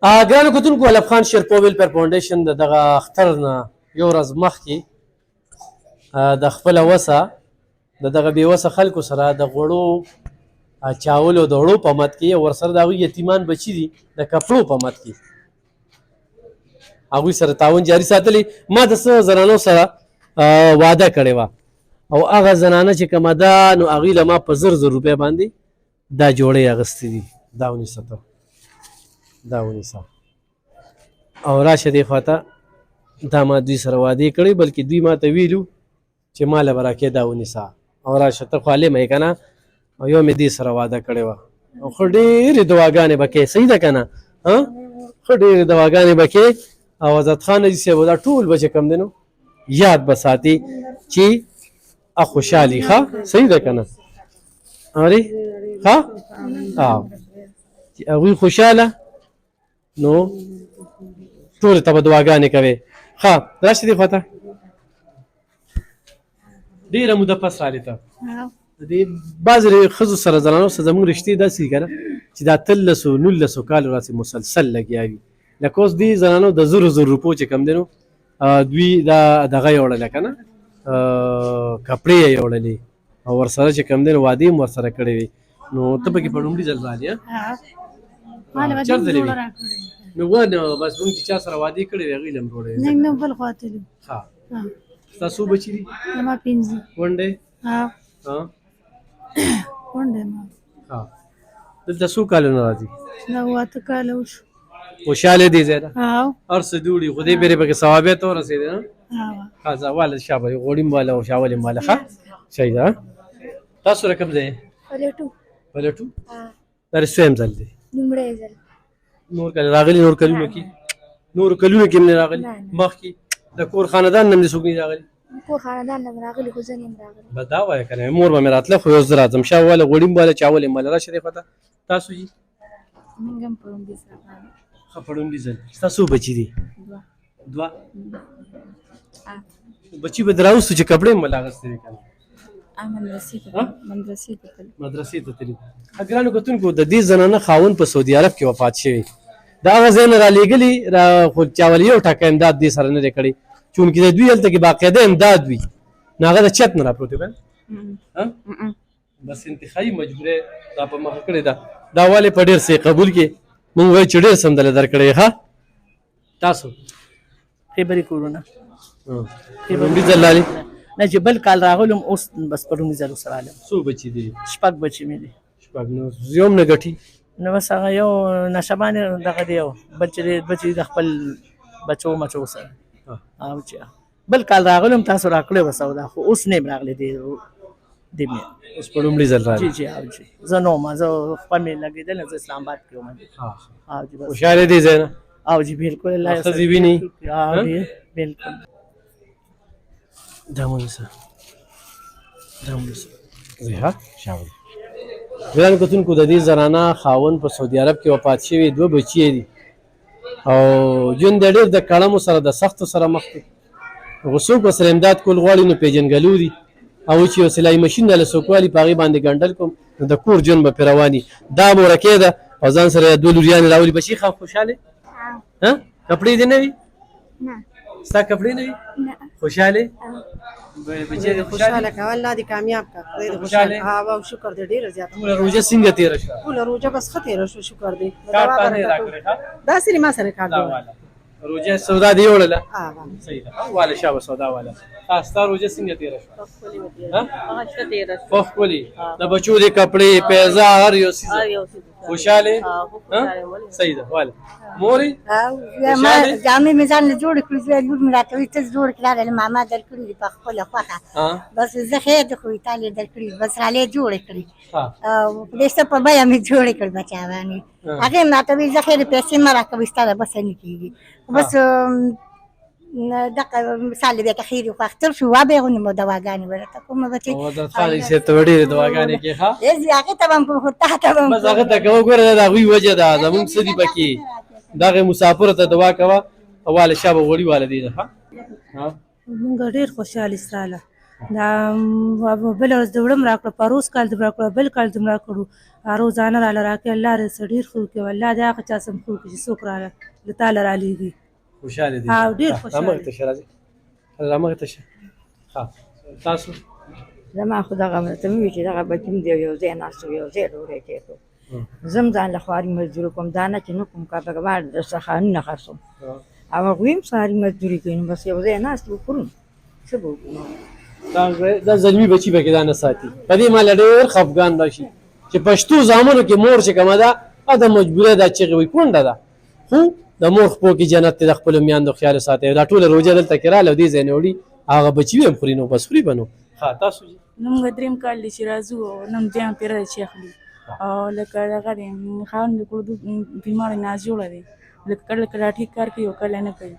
ګرانو کتونکو علب خان شیرپو ویلفیر فاونډیشن د دغه اختر نه یو ورځ مخکې د خپله وسه د دغه بېوسه خلکو سره د غوړو چاولو د وړو په مد کې ورسره د هغوی یتیمان بچي دي د کپړو په مد کې هغوی سره تعاون جاري ساتلی. ما د څه زنانو سره واده کړې وه او هغه زنانه چې کومه ده نو هغوی له ما په 1000 روپۍ باندې دا جوړې اخیستې دي. دا ونیسه ته دا ونیسه او راشه دې خواته دا ما دوی سره وعدې کړې بلکې دوی ما ته ویلو چې ما له به راکې دا ونیسه او راشه ته خو عالمه یې که نه او یو مې دې سره واده کړې وه او ښه ډېرې دعاګانې به کوې صحیح ده که نه ښه ډېرې دعاګانې به کوې او عزت خان حاجي صاحب دا ټول به چې کوم دی نو یاد به ساتي چې خوشحالي ښه صحیح ده که نه اورې ښه چې هغوی خوشحاله نو ټولو ته به دعاګانې کوې. ښه راشه دې خواته ډېره موده پس رالې ته د دې بعضې ښځو سره زنانو سره زموږ رشتې داسې دي که نه چې دا 13 کالو راسې مسلسل لګیا وي. لکه اوس دې زنانو د 1000 روپو چې کوم دی نو دوی دا دغه یې وړله که نه کپړې یې وړلې او ورسره چې کوم دی نو وعدې هم ورسره کړې وې. نو ته پکې په لومړي ځل رالې چېرته وې نو ونه بس موږ چې چا سره وعدې کړې وې هغوی له هم وړې نه بل خواته دي. ښه ستاسو بچي دي ما 5 ونډې ونډې ما دلته څو کالونه راځي دا 8 کاله وشو. خوشحاله دي ځای ده هر څه دوړي خو دې بیرې پکې ثوابیت ورسېدې نه ښه زه واله شابه غوړي م واله او شاول م واله ښه صحیح ده. تاسو رقم ځای پلټو دا رسویم ځل دی لومړی ځل نور کله راغلي نور کلونو کې نورو کلونو کې هم نه راغلي مخکې د کور خاندان نه هم دې څوک نه راغلي کور خاندان نه راغلي خو زه نه یم راغلی بس دا وایه که نه مور به مې راتله خو یو زه راځم شا واله غوړي م واله چاول م واله راشه دې خواته. تاسو جي موږ هم په لومړي ځل راغلو. ښه په لومړي ځل ستاسو بچي دي دوه بچي به در راوستو چې کپړې م اخیستې وې که نه مدرسې ته تللي. ګرانو کتونکو د دې زنانه خاوند په سعودي عرب کې وفات شوی د هغه ځای نه رالېږلي خو چا ولې یو ټاکه امداد دې سره نه دی کړی چونکې د دوی هلته کې باقاعده امداد وي نو هغه د چت نه راپروت وي بس انتخابي مجبورۍ دا په مخه کړې ده دا ولې په ډېر صحیح قبول کې مونږ وایو چې ډېر سمدله درکړی ښه. تاسو خبرې کورونه لومړي ځل رالې نه چې بل کال راغلم اوس بس په لومړي ځل اوس رالم. څو بچي دي 6 بچي مې دي 6 نو یو هم نه ګټي نو بس هغه یو نشبان دغه دی یو بچي د خپل بچو مچو سره او چې بل کال راغلم تاسو راکړې وه سودا خو اوس نه یم راغلی دی مې اوس په لومړي ځل رالې جی او جی زه نو ما زه خپل مې لګېدل زه اسلام آباد کې وم جی بس خوشحاله دي ځای نه او جی بالکل الله ښځې ویني بالکل دا ونیسه ها شاول. ګرانو کتونکو د دې زنانه خاوند په سعودي عرب کې وفات شوي 2 بچي دي او ژوند د ډېر د کړمو سره د سختو سره مخ دی خو څوک ورسره امداد کول غواړي نو پېژنګلو دي او چې یو سلایي ماشین د له څوکوالي په هغې باندې ګنډل کوم نو د کور ژوند به پرې روان وي. دا مورکې ده او ځان سره 2 لوریانې راولي بچي ښه خوشحالې کپړې دې نه وي ستا کپړې نه وي خوشحالې خوشحاله کا الله دې کامیاب کا خدای دې خوشحاله ها او شکر دې ډیر زیات ټول روزه څنګه تیر شو ټول روزه بس ښه تیر شو شکر دې کار ته نه راکړې دا سری ما سره کار دی روزه سودا دی وړله ها صحیح ده والا شابه سودا والا تاسو روزه څنګه تیر شو ها ښه تیر شو خو خولي د بچو دې کپڑے پیزا هر یو څه خوشاله صحیح ده والا موري ما جامې میزان له جوړ کړې زه لور مې راته وي ته جوړ کړه ماما در کړې دي په خپله خوښه بس زه خیر د خو ایتالیا در کړې بس رالې جوړې کړې او پلیسته په بیه مې جوړې کړې بچاوانې هغې ماته وي زه خیر پیسې مه راکوئ ستا له بسه نه کېږي بس دغه مثال بیا که خیر خو اختر شو وبې غونې مو دواګانې به راته کومه بچې حضرت خالد صاحب ته ډېرې دواګانې کې ښه هغې ته به م خو تا ته به بس هغه ته کوه ګوره دا د هغوی وجه ده زمونږ څه دي پکې دغه مسافرو ته دعا کوه او واله شابه غوړي واله دی ده ښه مونږ ډېر خوشحالي سراله دا بله ورځ د وړم راکړه پروس کال دې راکړه بل کال دې راکړو روزانه راله راکړې الله دې څه ډېر ښه وکړي الله دې هغه چا سم ښه وکړي چې څوک راله له تاله رالیږي خوشاله دي او ډېر خوشاله رامغه ته شه راځي رامغه ته شه ها تاسو زما خو دغه ته مې وي چې دغه بچی مې دی یو ځای ناست و یو ځای ډوډۍ کېښود زه هم ځان له خواري مزدوري کوم دا نه چې نه کوم کار دغه باندې د سترخوانونه خرڅوم او هغوی هم سهاري مزدوري کوي نو بس یو ځای ناست و خورو څه به وکړو دا زلمی بچی به کې دا نه ساتي په دې مال ډېر خفګان راشي چې پښتو زامنو کې مور چې کومه ده دا مجبوره ده چې وي کونډه ده خو د مور خپو کې جنت د خپل میاندو خیال ساتي دا ټول روزه دلته کرا لو دې زنه وړي هغه بچی هم خوري نو بس خوري بنو ها تاسو نوم دریم کال دی چې راځو نوم دیم پیر چې اخلي او لکه دغه دی خان د کړو بیمار نه جوړه دی لکه کله ټیک کار کوي او کله نه کوي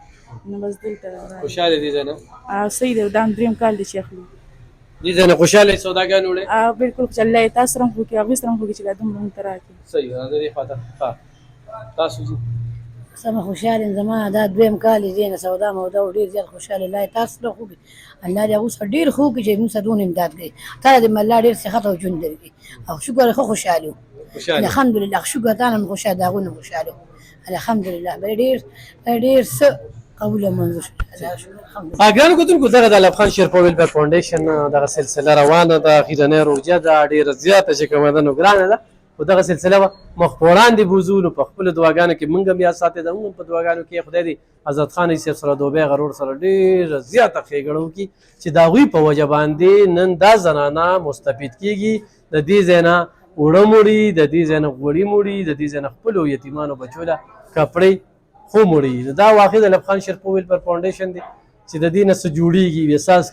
نو بس دلته خوشاله دي زنه او صحیح دی دا دریم کال دی چې اخلي دي زنه خوشاله سوداګان وړي او بالکل چلای تاسو رم خو کې هغه سره خو کې چې دوم رم تراکي صحیح دا دې خاطر ها تاسو سم خوشاله زما دا دویم کال زینه سودا مودا ډیر زیات خوشاله لای تاسو له خو الله دې اوس ډیر خو کې چې موږ دون امداد کوي تر دې مله ډیر صحت او ژوند درکې او شکر خو خوشاله الحمدلله شکر تعالی خوشاله داغونه خوشاله الحمدلله ډیر څه قبول منظور الحمدلله اګران کوتن کو دغه د افغان شیر په ویلفیر فاونډیشن دغه سلسله روانه ده اخیرنه روجه ده ډیر زیاته چې کومه ده نو ګرانه ده او دغه سلسله مخبران دي بوزونو په خپل دعاګانو کې مونږ بیا ساتي ده مونږ په دعاګانو کې خدای دې آزاد خان ایسف سره دوبه غرور سره ډیر زیاته خېګړو کی چې داوی په وجه باندې نن دا زنانه مستفید کیږي د دې زینا وړموړي د دې زینا غوړی موړي د دې زینا خپل یتیمانو بچوله کپړې خو موړي دا واقع د افغان شیر په ویلفیر فاونډیشن دی چې د دې نه څه جوړیږي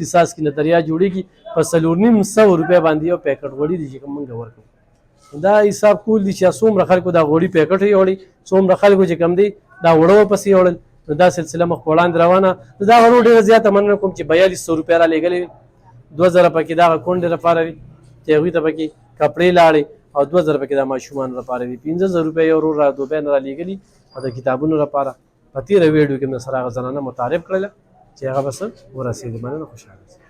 وساس کی نظریه جوړیږي په 350 روپیا باندې یو پیکټ غوړي دي چې موږ ورکو دا حساب کول دي چې څومره خلکو دا غوړي پیکټ یې وړي څومره خلکو چې کم دي دا وړو پسې وړل نو دا سلسله مخ وړاندې روانه دا غوړو ډېر زیاته مننه کوم چې 4200 روپیا را لګلې 2000 پکې دا کونډې لپاره وي چې هغوی ته پکې کپړې لاړې او 2000 پکې دا ماشومان لپاره وي 15000 روپیا یو را دوبه نه را لګلې او د کتابونو لپاره په تیره ویډیو کې مې سره هغه زنانه متعارف کړله چې هغه بس ورسېږي مننه خوشحاله